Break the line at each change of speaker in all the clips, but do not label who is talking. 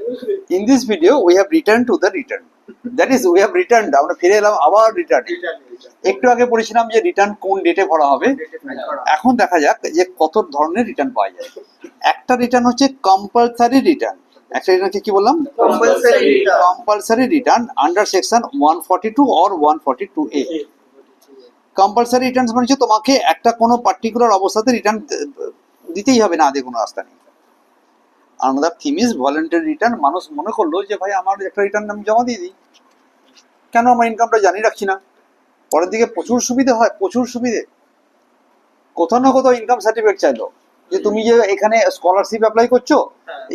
In this video, we have returned to the return. That is, we have returned. আমরা ফিরে এলাম আবার return. একটু আগে পড়েছিলাম যে রিটার্ন কোন ডেটে ভরা হবে। এখন দেখা যাক যে কত ধরনের রিটার্ন পাওয়া যায়। একটা রিটার্ন হচ্ছে কম্পালসারি রিটার্ন। একটা রিটার্ন কি বললাম? Compulsory return under section 142 or 142A। Compulsory return মানে হচ্ছে তোমাকে একটা কোনো পার্টিকুলার অবস্থাতে রিটার্ন দিতেই হবে, না দিয়ে কোনো রাস্তা নেই। Another theme is voluntary return. মানুষ মনে করলো যে ভাই আমার একটা রিটার্ন আমি জমা দিয়ে দিই, কেন আমার ইনকামটা জানিয়ে রাখছি না। পরের দিকে প্রচুর সুবিধা হয়, প্রচুর সুবিধে। কোথাও না কোথাও ইনকাম সার্টিফিকেট চাইলো যে তুমি যে এখানে স্কলারশিপ অ্যাপ্লাই করছো,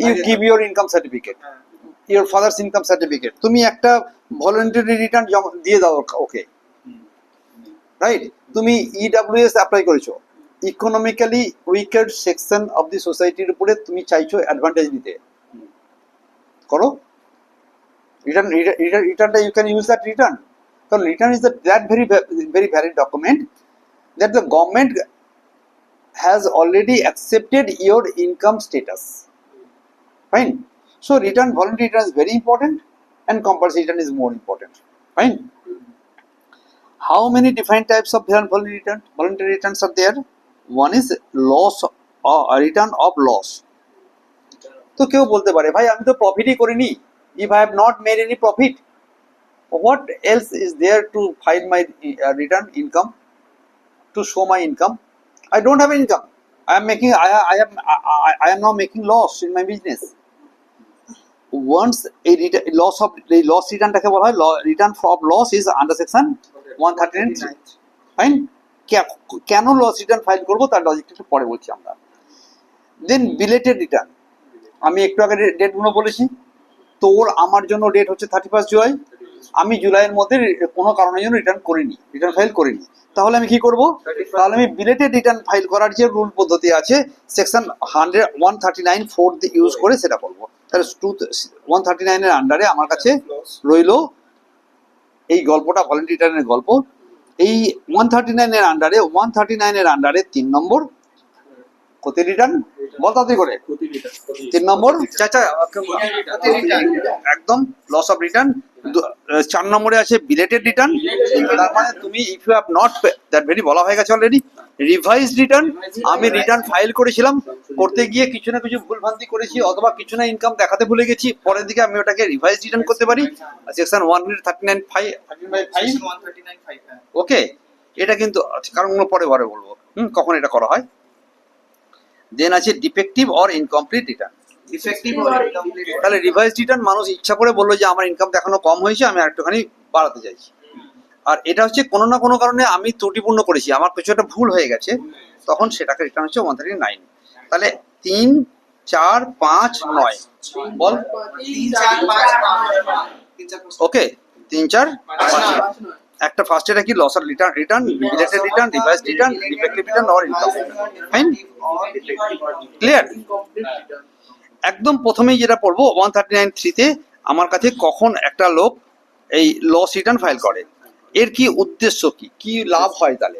you give your income certificate, your father's income certificate, তুমি একটা ভলেন্টারি রিটার্ন জমা দিয়ে দাও ওকে, রাইট? তুমি ইডব্লিউএস অ্যাপ্লাই করেছো, economically weaker section of the সোসাইটির উপরে তুমি চাইছো অ্যাডভান্টেজ নিতে, করো রিটার্নটা। You can use that return, কারণ return is that very valid document that the government has already accepted your income status. Fine. So return, voluntary return is very important and compulsory return is more important. Fine. How many different types of voluntary return? Voluntary returns are there. One is loss or return of loss. তো কেউ বলতে পারে ভাই আমি তো প্রফিটই করিনি, if I have not made any profit, what else is there to file my return income, to show my income? I don't have income. I am now making loss in my business. Once a loss return টাকে বলা হয় return of loss is under section 139. Fine. কেন loss return file করব তার লজিকটা একটু পরে বলছি আমরা। দেন বিলেটেড রিটার্ন, আমি একটু আগে ডেটগুলো বলেছি। তোর আমার জন্য ডেট হচ্ছে 31 জুলাই, আমি জুলাইয়ের মধ্যে কোনো কারণের জন্য রিটার্ন করিনি, রিটার্ন ফাইল করিনি, তাহলে আমি কি করব? তাহলে আমি বিলেটেড রিটার্ন ফাইল করার যে রুল পদ্ধতি আছে সেকশন 139(4) ইউজ করে সেটা করব। তাহলে 139 এর আন্ডারে আমার কাছে রইলো এই গল্পটা, ভলেন্টারি রিটার্নের গল্প। এই 139 এর আন্ডারে 3 নম্বর ক্ষতি রিটার্ন, বল তাড়াতাড়ি করে। 3 নম্বর একদম লস অফ রিটার্ন। 4 নম্বরে আছে বিলেটেড রিটার্ন। তার মানে তুমি if you have not that very বলা হয়ে গেছে অলরেডি। রিভাইজ রিটার্ন, আমি রিটার্ন ফাইল করেছিলাম, করতে গিয়ে কিছু না কিছু ভুলভ্রান্তি করেছি অথবা কিছু না ইনকাম দেখাতে ভুলে গেছি, পরের দিকে আমি ওটাকে রিভাইজ রিটার্ন করতে পারি সেকশন 139(5). ওকে, এটা কিন্তু কারণ পরে বলবো কখন এটা করা হয়। দেন আছে ডিফেক্টিভ অর ইনকমপ্লিট রিটার্ন। তাহলে রিভাইজ রিটার্ন মানুষ ইচ্ছা করে বললো যে আমার ইনকাম দেখানো কম হয়েছে, আমি আরেকটুখানি বাড়াতে চাইছি। আর এটা হচ্ছে কোনো না কোনো কারণে আমি ত্রুটিপূর্ণ করেছি, আমার কিছু একটা ভুল হয়ে গেছে, তখন সেটাকে রিটার্ন হচ্ছে 139। তাহলে 3, 4, 5, 9 বল। ওকে, 3, 4, 5। একটা ফার্স্ট এটা কি loss or return, belated return, revise return, defective return or income. Fine, clear? একদম প্রথমেই যেটা পড়বো 139(3)তে আমার কাছে কখন একটা লোক এই লস রিটার্ন ফাইল করে, এর কি উদ্দেশ্য, কি লাভ হয়। তাহলে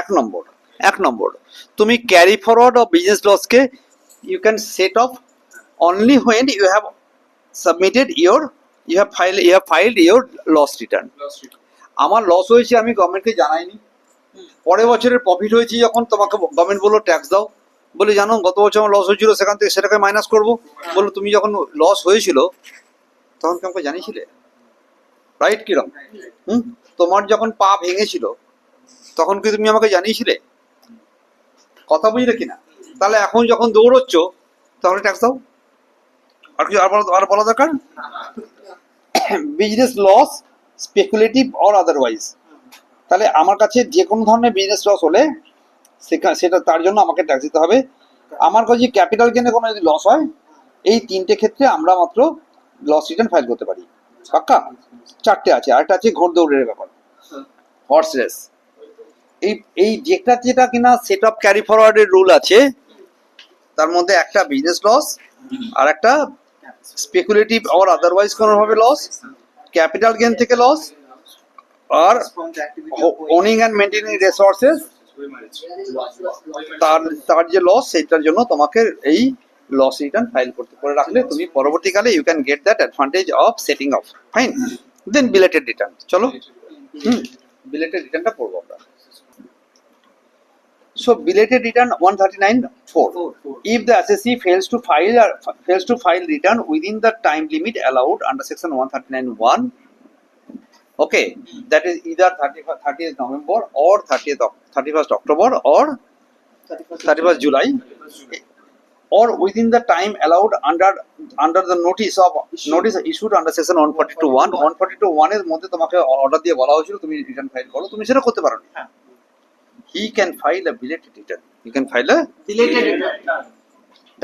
এক নম্বর তুমি ক্যারি ফরওয়ার্ড অফ বিজনেস লসকে you can set off only when you have submitted you have filed your loss return. আমার লস হয়েছে, আমি গভর্নমেন্টকে জানাইনি, পরের বছরের প্রফিট হয়েছে যখন তোমাকে গভর্নমেন্ট বললো ট্যাক্স দাও, বলে জানো গত বছর আমার লস হয়েছিল, সেখান থেকে সেটাকে মাইনাস করবো। বললো তুমি যখন লস হয়েছিল তখন কি আমাকে জানিয়েছিলে, রাইট? কিরম তোমার যখন পা ভেঙেছিল তখন কি তুমি আমাকে জানিয়েছিলে? কথা বুঝলে কিনা? তাহলে এখন যখন দৌড়চ্ছ তাহলে ট্যাক্স দাও। আর কি আর বলা দরকার? Business loss speculative or otherwise, তাহলে আমার কাছে যে কোনো ধরনের বিজনেস লস হলে সেটা তার জন্য আমাকে ট্যাক্স দিতে হবে। আমার কাছে ক্যাপিটাল গেনে কোনো যদি লস হয়, এই 3টে ক্ষেত্রে আমরা মাত্র লস রিটার্ন ফাইল করতে পারি। পাক্কা? 4টে আছে, আরেকটা আছে ঘোড় দৌড়ের ব্যাপার, হর্স রেস। এই যেটা কিনা সেট অফ ক্যারি ফরওয়ার্ডের রুল আছে, তার মধ্যে একটা বিজনেস লস, আর একটা স্পেকুলেটিভ অর আদারওয়াইজ কোনোভাবে লস, ক্যাপিটাল গেন থেকে লস, আর ওনিং অ্যান্ড মেনটেনিং রিসোর্সেস তার যে লস, সেটার জন্য তোমাকে এই লস রিটার্ন ফাইল করতে করে রাখলে তুমি পরবর্তীকালে you can get that advantage of setting off, fine. Then belated return, চলো বিলেটেড রিটার্নটা পড়বো আমরা। So belated return 139(4). If the assessee fails to file return within the time limit allowed under section 139(1), okay, that is either 30th November or 31st October or 31st July, or within the time allowed under the notice issued under section 142(1). 142(1) এর মধ্যে তোমাকে order দিয়ে বলা হয়েছিল তুমি return file করো, তুমি সেটা করতে পারো না। He can file a belated return. You can file a
belated return.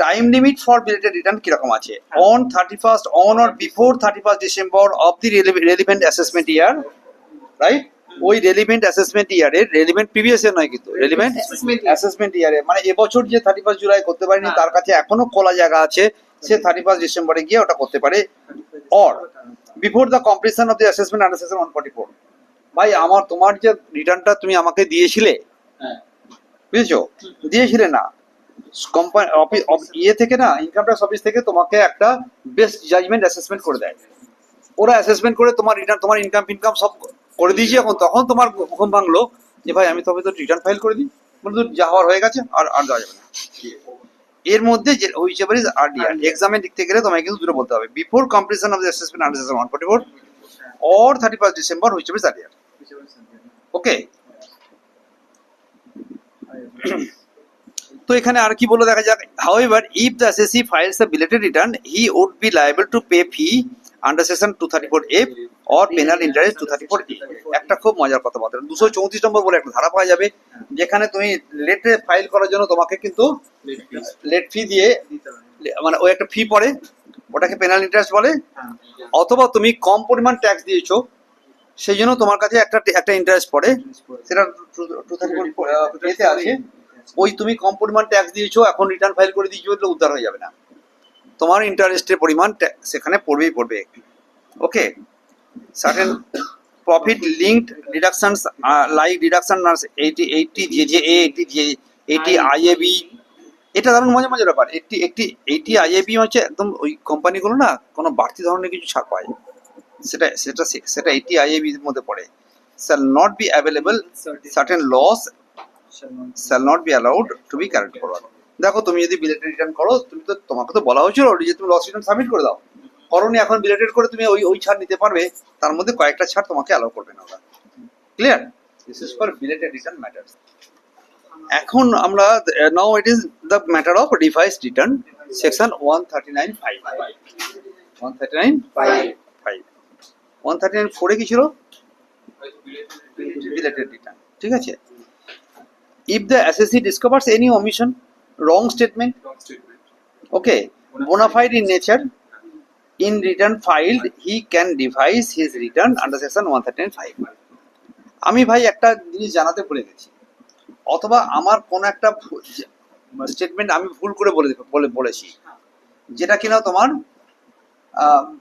Time limit for belated return কিরকম আছে? On 31st, on or before 31st December of the relevant assessment year, right? ওই relevant assessment year এর relevant previous year নয় কিন্তু relevant assessment year এ, মানে এবছর যে 31st July করতে পারেনি তার কাছে এখনো খোলা জায়গা আছে, সে 31st ডিসেম্বরে গিয়ে ওটা করতে পারে। or before the completion of the assessment under section 144. ভাই আমার তোমার যে রিটার্নটা তুমি আমাকে দিয়েছিলে, বুঝেছো, দিয়েছিলে না, কোম্পানি ইয়ে থেকে না, ইনকাম ট্যাক্স অফিস থেকে তোমাকে একটা বেস্ট জাজমেন্ট অ্যাসেসমেন্ট করে দেয়। ওরা অ্যাসেসমেন্ট করে তোমার রিটার্ন, তোমার ইনকাম সব করে দিয়েছি। তখন তোমার ঘুম ভাঙলো যে ভাই আমি তবে তো রিটার্ন ফাইল করে দিই, বলে তো যা হওয়ার হয়ে গেছে, আর দেওয়া যাবে না। এর মধ্যে যে হুইচএভার ইজ আর্লিয়ার, এক্সামে লিখতে গেলে তোমাকে কিন্তু দুটো বলতে হবে, before completion of the assessment under section 144 or 31st December, whichever is earlier. Okay, তো এখানে আর কি বলে দেখা যাক। However, if the assessee files a belated return, he would be liable to pay fee under section 234(f) or penal interest 234(a). একটা খুব মজার কথা বলতে 234 নম্বর বলে একটা ধারা পাওয়া যাবে, যেখানে তুমি লেটে ফাইল করার জন্য তোমাকে কিন্তু লেট ফি দিয়ে, মানে ওই একটা ফি পড়ে, ওটাকে পেনাল ইন্টারেস্ট বলে। অথবা তুমি কম পরিমাণ ট্যাক্স দিয়েছো, সেই জন্য তোমার কাছে একটা ইন্টারেস্ট পড়ে, সেটা 234(a) তে আছে। ওই তুমি কম পরিমাণ ট্যাক্স দিয়েছো, এখন রিটার্ন ফাইল করে দিয়েছো, এটা উদ্ধার হয়ে যাবে না, তোমার ইন্টারেস্টের পরিমাণ সেখানে পড়বে। Okay, certain profit linked deductions like deduction 80 JJA, 80 IAB, এটা দারুণ মজার ব্যাপার। 80 IAB হচ্ছে একদম ওই কোম্পানিগুলো না কোনো বাড়তি ধরনের কিছু ছাড় পায়, সেটা 80 IAB এর মধ্যে পড়ে। shall not be available, certain laws shall not be allowed to be carried forward. দেখো তুমি যদি বিলেটেড রিটার্ন করো, তোমাকে তো বলা হয়েছিল যে তুমি লস রিটার্ন সাবমিট করে দাও, করোনি, এখন বিলেটেড করে তুমি ওই ছাড় নিতে পারবে, তার মধ্যে কয়েকটা ছাড় তোমাকে অ্যালাউ করবে না ওরা। Clear? This is for belated return matters. এখন আমরা now it is the matter of revised return, section 139(5). 139(4) কি ছিল? বিলেটেড রিটার্ন, ঠিক আছে। If the assessee discovers any omission, wrong statement, okay, bona fide in nature, in return filed, he can revise his return under section 139(5). আমি ভাই একটা জিনিস জানাতে ভুলে গেছি, অথবা আমার কোন একটা স্টেটমেন্ট আমি ভুল করে বলেছি, যেটা কিনা তোমার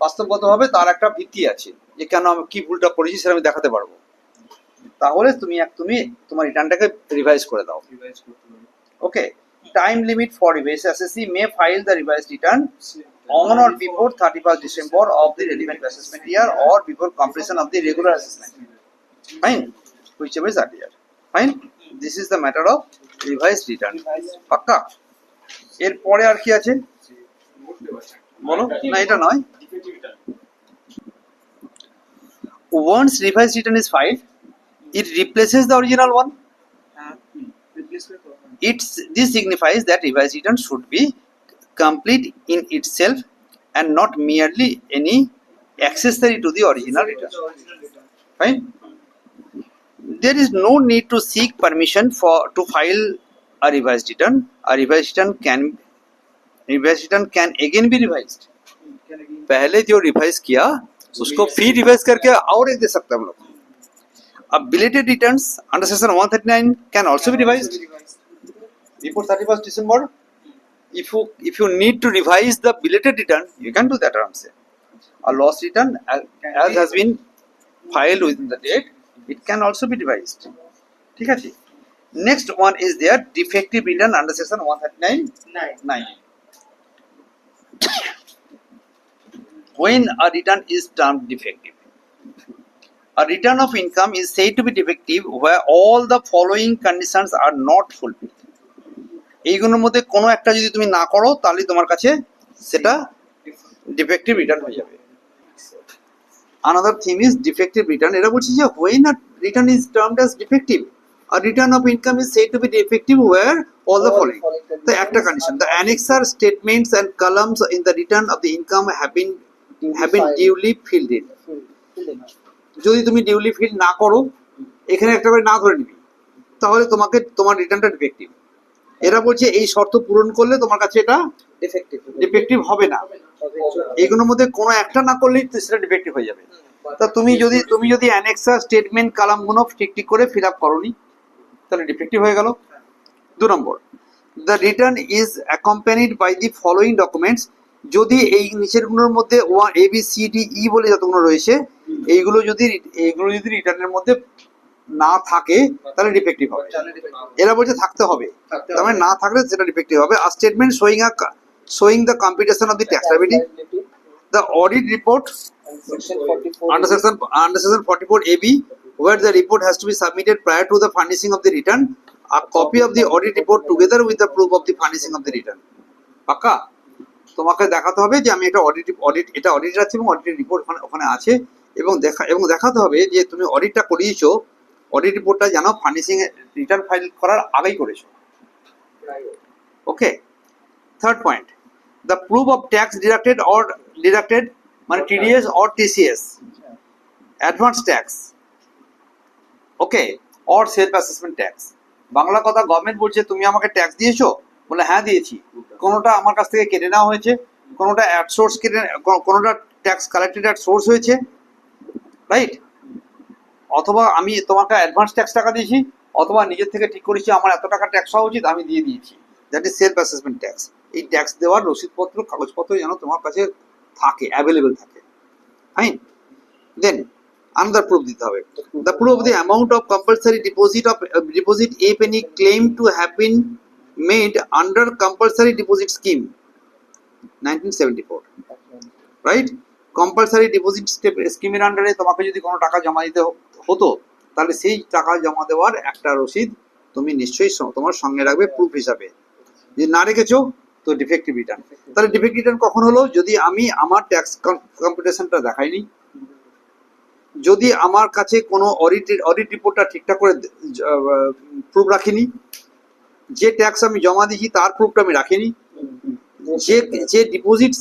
বাস্তবগতভাবে তার একটা ভিত্তি আছে, যে কেন আমি কি ভুলটা করেছি সেটা আমি দেখাতে পারবো। তাহলে তুমি তোমার রিটার্নটাকে রিভাইজ করে দাও। Okay, time limit for revise, assessee may file the revised return on or before 31st December of the relevant assessment year or before completion of the regular assessment. Fine, whichever is earlier. Fine, this is the matter of revised return. পাক্কা? এর পরে আর কি আছে বলো? না এটা নয়। Once revised return is filed, it replaces the original one. This signifies that revised return should be complete in itself and not merely any accessory to the original return. Fine. There is no need to seek permission to file a revised return. A revised return can again be revised. पहले जो revise किया उसको फिर revise करके और एक दे सकते हैं हम लोग। अब belated returns under section 139 can also be revised before 31st December. If you need to revise the belated return, you can do that around say. A loss return as has been filed within the date, it can also be revised. ठीक है जी। Next one is there defective return under section 139(9). when a return is termed defective. A return of income is said to be defective where all the following conditions are not fulfilled. এইগুলোর মধ্যে কোনো একটা যদি তুমি না করো তাহলে তোমার কাছে সেটা ডিফেক্টিভ রিটার্ন হয়ে যাবে। Another theme is defective return. এরা বলছে যে when a return is termed as defective, a return of income is said to be defective where all the following. The একটা condition, the annexer statements and columns in the return of the income have been duly filled in. যদি তুমি duly feel না করো, এখানে একটা করে না ধরে নিবি, তাহলে তোমার রিটার্নটা ডিফেক্টিভ। এরা বলছে এই শর্ত পূরণ করলে তোমার কাছে এটা ডিফেক্টিভ হবে না। এইগুলোর মধ্যে কোনো একটা না করলেই সেটা ডিফেক্টিভ হয়ে যাবে। তা তুমি যদি অ্যানেক্সার স্টেটমেন্ট কালামগুলো ঠিক করে ফিল আপ করোনি তাহলে ডিফেক্টিভ হয়ে গেল। 2 number, the return is accompanied by the following documents. যদি এই নিচেরগুলোর মধ্যে ABCDE বলে যতগুলো রয়েছে এইগুলো যদি রিটার্নের মধ্যে না থাকে তাহলে ডিফেক্টিভ হবে। এরা বলছে থাকতে হবে, তার মানে না থাকলে সেটা ডিফেক্টিভ হবে। আর statement showing the computation of the tax liability, the audit report under section 44 AB, where the report has to be submitted prior to the furnishing of the return, a copy of the audit report together with the proof of the furnishing of the return. পাক্কা তোমাকে দেখাতে হবে যে আমি এটা audit আছে এবং audit report ওখানে আছে, এবং দেখাতে হবে যে তুমি অডিটটা করিয়েছো, অডিট রিপোর্টটা জানো ফার্নিশিং রিটার্ন ফাইল করার আগেই করেছো। Okay. Third point, the proof of tax deducted মানে TDS or TCS, advance tax, okay, or self assessment tax। Bangla কথা, গভর্নমেন্ট বলছে তুমি আমাকে ট্যাক্স দিয়েছো, বলে হ্যাঁ দিয়েছি, কোনোটা আমার কাছ থেকে কেটে নেওয়া হয়েছে, কোনোটা অ্যাট সোর্স কোনোটা ট্যাক্স কালেক্টেড অ্যাট সোর্স হয়েছে, রাইট? অথবা আমি তোমাকে অ্যাডভান্স ট্যাক্স টাকা দিয়েছি, অথবা নিজের থেকে ঠিক করেছি আমার এত টাকা ট্যাক্স হওয়া উচিত, আমি দিয়ে দিয়েছি, that is self assessment tax. এই ট্যাক্স দেওয়ার রসিদপত্র কাগজপত্র যেন তোমার কাছে থাকে, অ্যাভেলেবেল থাকে, ফাইন। দেন another proof দিতে হবে, the proof of the amount of compulsory deposit if any claim to have been made under compulsory deposit scheme 1974, right? compulsory deposit স্কিমের আন্ডারে তোমাকে যদি কোনো টাকা জমা দিতে হতো তাহলে সেই টাকা জমা দেওয়ার একটা রসিদ তুমি নিশ্চয়ই তোমার সঙ্গে রাখবে প্রুফ হিসাবে। যদি না রেখেছো তো ডিফেক্টিভ রিটার্ন। তাহলে ডিফেক্টিভ রিটার্ন কখন হলো? যদি আমি আমার ট্যাক্স কম্পিউটেশনটা দেখাইনি, যদি আমার কাছে কোনো অডিট রিপোর্টটা ঠিকঠাক করে প্রুফ রাখিনি, যে ট্যাক্স আমি জমা দিয়েছি তার প্রুফটা আমি রাখিনি, যে ডিপোজিট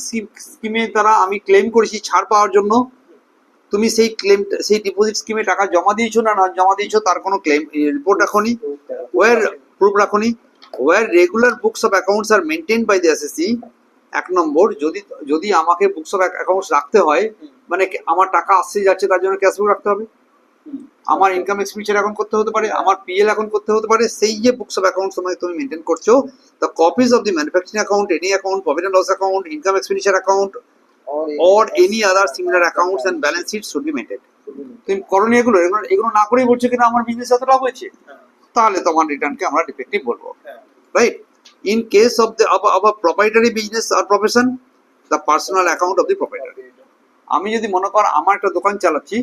স্কিমে দ্বারা আমি ক্লেম করেছি ছাড় পাওয়ার জন্য, তুমি সেই ডিপোজিট স্কিমে টাকা জমা দিয়েছো না জমা দিয়েছো তার কোনো ক্লেম রিপোর্ট রাখোনি, ওয়ার প্রুফ রাখোনি, or regular books of accounts are maintain by the assessee. 1 number, যদি আমাকে বুকস অফ অ্যাকাউন্টস রাখতে হয়, মানে আমার টাকা আসছে যাচ্ছে তার জন্য ক্যাশ বুক রাখতে হবে, আমার ইনকাম এক্সপেন্ডিচার অ্যাকাউন্ট করতে হতে পারে, আমার পিএল অ্যাকাউন্ট করতে হতে পারে, সেই যে বুকস অফ অ্যাকাউন্টস তুমি মেনটেন করছো, the copies of the manufacturing account, any account, profit and loss account, income expenditure account or any other similar accounts and balance sheets should be maintained. তুমি করনি এগুলো না করেই বলছো কিনা আমার বিজনেস এত লাভ হয়েছে, তাহলে তোমার রিটার্নকে আমরা ডিফেক্টিভ বলবো, right? In case of the of a proprietary business or profession, the personal account of the proprietor. আমি যদি মনে কর আমার একটা দোকান চালাচ্ছি,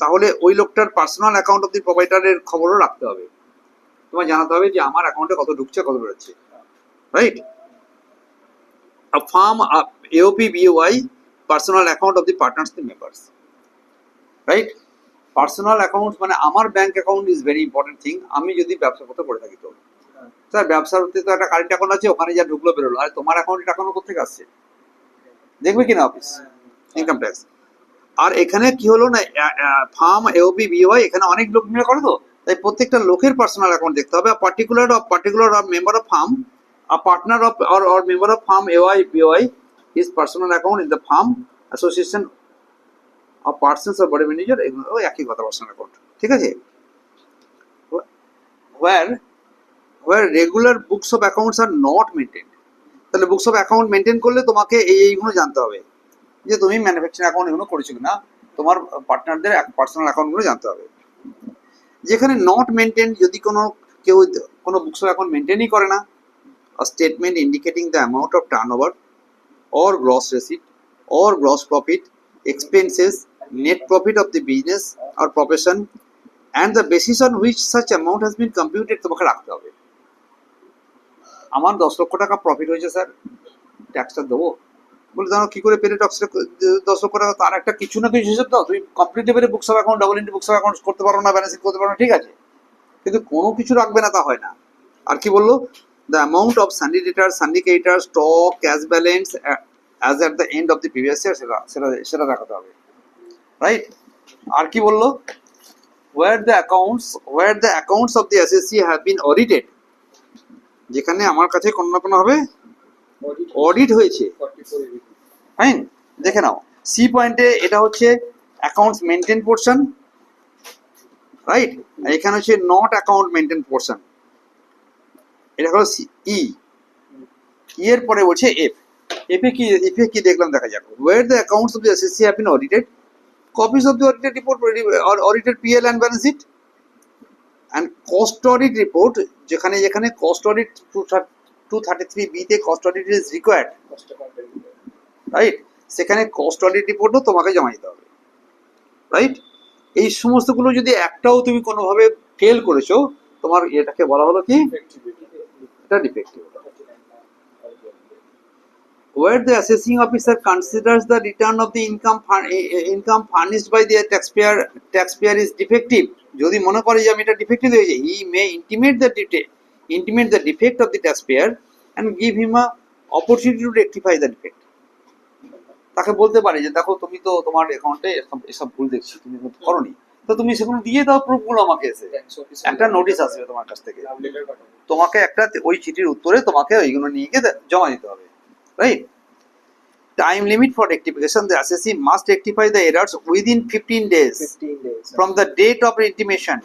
তাহলে ওই লোকটার পার্সোনাল অ্যাকাউন্ট অফ দি প্রপাইটারের খবরও রাখতে হবে, তোমার জানাতে হবে যে আমার অ্যাকাউন্টে কত ঢুকছে কত বেরোচ্ছে, right? A firm AOP BOI, personal account of the partners, the members, right? Personal account মানে আমার bank account is very important thing. আমি যদি ব্যবসা করতে করে থাকি তো স্যার ব্যবসার তো একটা কারেন্ট অ্যাকাউন্ট আছে, ওখানে যা ঢুকলো বেরোলো, আর তোমার অ্যাকাউন্টে টাকা কোথেকে আসছে দেখবে কিনা অফিস ইনকাম ট্যাক্স। আর এখানে কি হলো না, ফার্ম AOP BOI এখানে অনেক লোক মিলে করে, তো তাই প্রত্যেকটা লোকের পার্সোনাল অ্যাকাউন্ট দেখতে হবে। Particular member of farm, a partner of or member of firm AOI BOI, his personal account in the firm association of persons or body manager, ওই একই কথা, পার্সোনাল অ্যাকাউন্ট, ঠিক আছে? where regular books of accounts are not maintained, তাহলে books of account maintain করলে তোমাকে এইগুলো জানতে হবে যে তুমি ম্যানুফ্যাকচারিং অ্যাকাউন্ট এগুলো করেছো কিনা, তোমার পার্টনারদের পার্সোনাল অ্যাকাউন্টগুলো জানতে হবে। যেখানে নট মেনটেন, যদি কেউ কোনো বুকস অফ অ্যাকাউন্ট মেনটেনই করে না, a statement indicating the amount of turnover or gross receipt or gross profit, expenses, net profit of the business or profession, and the basis on which such amount has been computed তোমাকে রাখতে হবে। আমার 10 লক্ষ টাকা profit হয়েছে sir, ট্যাক্সটা দেবো? বলে দাঁড়াও, কি করে পেলে 10 লক্ষ টাকা? তার একটা কিছু না কিছু হিসেব দাও। তুমি কমপ্লিট লেভেলে books of account, double entry books of account করতে পারো না, ব্যালেন্সিং করতে পারো না, ঠিক আছে, কিন্তু কোনো কিছু রাখবে না তা হয় না। আর কি বললো? The amount of sundry debtor, sundry creditor, stock, cash balance as at the end of the previous year, সেটা দেখাতে হবে, রাইট? আর কি বললো? where the accounts of the assessee have been audited, যেখানে আমার কাছে কোনো না কোনো হবে অডিট হয়েছে, ফাইন। দেখে নাও সি পয়েন্টে এটা হচ্ছে অ্যাকাউন্টস মেনটেন পোর্শন, রাইট? আর এখানে হচ্ছে নট অ্যাকাউন্ট মেনটেন পোর্শন, এটা হলো ই। এর পরে বলছে এফ। এফে কি দেখলাম দেখা যাক। where the accounts of the assessee have been audited, copies of the audited report or audited PL and balance sheet and cost audit report, যেখানে cost audit 233B তে cost audit is required, right? সেখানে cost audit রিপোর্টও তোমাকে জমা দিতে হবে, right? এই সমস্তগুলো যদি একটাও তুমি কোনোভাবে ফেল করেছো, তোমার এটাকে বলা হলো কি? এটা defective. where the assessing officer considers the return of the income furnished by the taxpayer is defective, যদি মনে করে যে আমি এটা ডিফেক্টিভ হয়েছে, he may intimate the defect of the taxpayer and give him a opportunity to rectify the defect. তাকে বলতে পারে যে দেখো, তুমি তো তোমার অ্যাকাউন্টে এসব ভুল দেখছি, তুমি করোনি, তো তুমি সেগুলো দিয়ে দাও প্রুফগুলো আমাকে। এসে একটা নোটিশ আসবে তোমার কাছ থেকে, তোমাকে একটা ওই চিঠির উত্তরে তোমাকে ওইগুলো নিয়ে গিয়ে জমা দিতে হবে, right? Time limit for rectification, the assessee must rectify the errors within 15 days from the date of intimation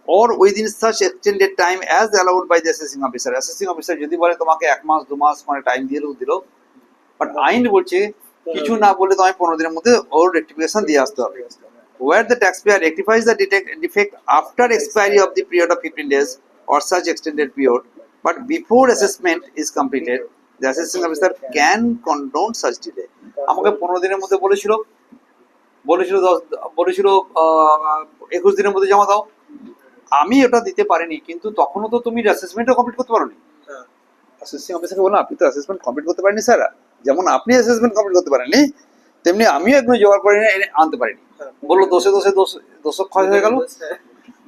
or within such extended time as allowed by the assessing officer. Assessing officer যদি বলে তোমাকে 1 মাস 2 মাস মানে time দিল, but আইন বলছে কিছু না বলে তোমায় 15 দিনের মধ্যে ওর রেক্টিফিকেশন দিয়ে আসতে হবে। where the taxpayer rectifies the defect after expiry of the period of 15 days or such extended period but before assessment is completed, the assessing officer can condone such delay. আমাকে 15 দিনের মধ্যে বলেছিল 21 দিনের মধ্যে জমা দাও, আমি ওটা দিতে পারিনি, কিন্তু তখনও তো তুমি অ্যাসেসমেন্টও কমপ্লিট করতে পারোনি। অ্যাসেসিং অফিসারকে বললাম আপনি তো অ্যাসেসমেন্ট কমপ্লিট করতে পারেননি স্যার, যেমন আপনি অ্যাসেসমেন্ট কমপ্লিট করতে পারেননি তেমনি আমিও একদম জোগাড় করে আনতে পারিনি। বললো দোষক্ষয় হয়ে গেল।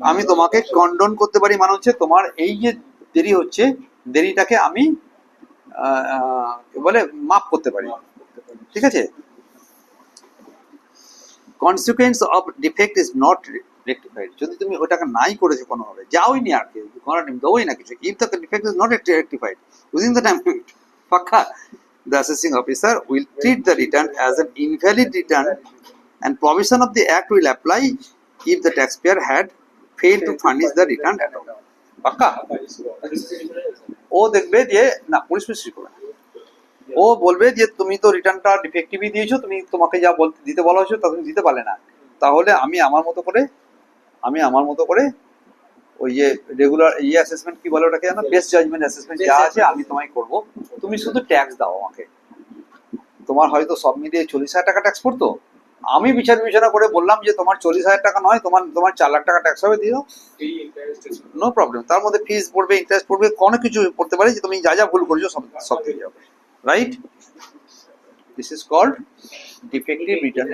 আমি তোমাকে কন্ডন করতে পারি, মানে হচ্ছে তোমার এই যে দেরি হচ্ছে, দেরিটাকে আমি বলে মাফ করতে পারি, ঠিক আছে? Consequence of defect is not rectified, যদি তুমি ওটাকে নাই করেছো কোনোভাবে, যাওই নি আর কি, দেওই না কিছু, if the defect is not rectified within the time limit, পাক্কা, the assessing officer will treat the return as an invalid return and provision of the act will apply if the taxpayer had failed to furnish the return at all. পাক্কা? ও দেখবে যে না, police করবে, ও বলবে যে তুমি তো রিটার্নটা ডিফেক্টিভই দিয়েছো, তোমাকে যা দিতে বলা হয়েছে তা তুমি দিতে পারলে না, তাহলে আমি আমার মতো করে ওই যে রেগুলার অ্যাসেসমেন্ট কি বলে ওটাকে জানো, বেস্ট জাজমেন্ট অ্যাসেসমেন্ট যা আছে আমি তোমায় করবো, তুমি শুধু ট্যাক্স দাও আমাকে। তোমার হয়তো সব মিলিয়ে 40,000 টাকা ট্যাক্স পড়তো, আমি বিবেচনা করে বললাম যে তোমার 40,000 টাকা নয়, তোমার 4 লাখ টাকা ট্যাক্স হবে, দিও, নো প্রবলেম। তার মধ্যে ফিস পড়বে, ইন্টারেস্ট পড়বে, অনেক কিছু পড়তে পারে, যে তুমি যা ভুল করেছো সব দিয়ে যাবে, right? This is called defective return.